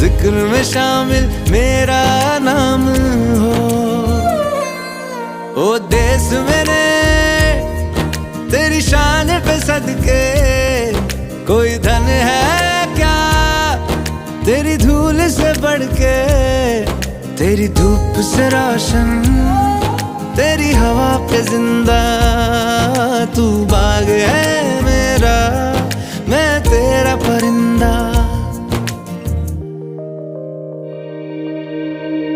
जिक्र में शामिल मेरा नाम हो। ओ देश मेरे तेरी शान पे सदके, कोई धन है क्या तेरी धूल से बढ़ के। तेरी धूप से रोशन, तेरी हवा पे जिंदा